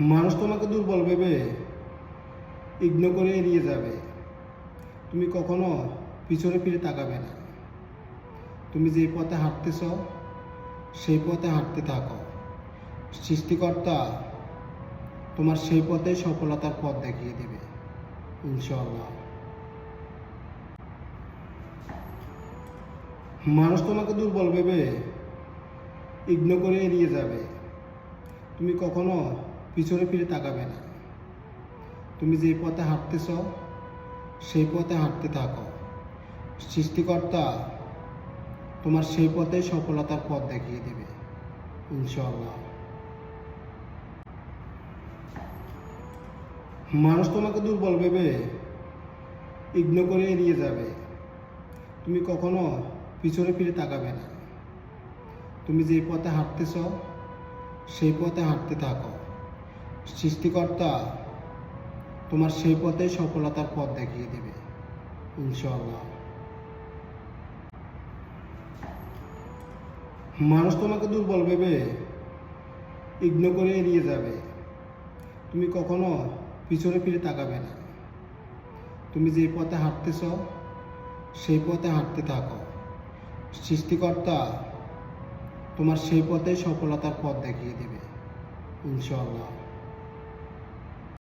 মানুষ তোমাকে দুর্বল ভেবে ইগনোর করে এড়িয়ে যাবে। তুমি কখনো পিছনে ফিরে তাকাবে না। তুমি যে পথে হাঁটতেছ সেই পথে হাঁটতে থাকো। সৃষ্টিকর্তা তোমার সেই পথেই সফলতার পথ দেখিয়ে দেবে, ইনশাআল্লাহ। মানুষ তোমাকে দুর্বল ভেবে ইগনোর করে এড়িয়ে যাবে। তুমি কখনো পিছনে ফিরে তাকাবে না। তুমি যে পথে হাঁটতেছ সেই পথে হাঁটতে থাকো। সৃষ্টিকর্তা তোমার সেই পথেই সফলতার পথ দেখিয়ে দেবে, ইনশাআল্লাহ। মানুষ তোমাকে দুর্বল ভেবে ইগনোর করে এড়িয়ে যাবে। তুমি কখনো পিছনে ফিরে তাকাবে না। তুমি যে পথে হাঁটতেছ সেই পথে হাঁটতে থাকো। সৃষ্টিকর্তা তোমার সেই পথেই সফলতার পথ দেখিয়ে দেবে, ইনশাআল্লাহ। মানুষ তোমাকে দুর্বল ভেবে ইগনোর করে এড়িয়ে যাবে। তুমি কখনো পিছনে ফিরে তাকাবে না। তুমি যে পথে হাঁটতেছ সেই পথে হাঁটতে থাকো। সৃষ্টিকর্তা তোমার সেই পথেই সফলতার পথ দেখিয়ে দেবে, ইনশাআল্লাহ।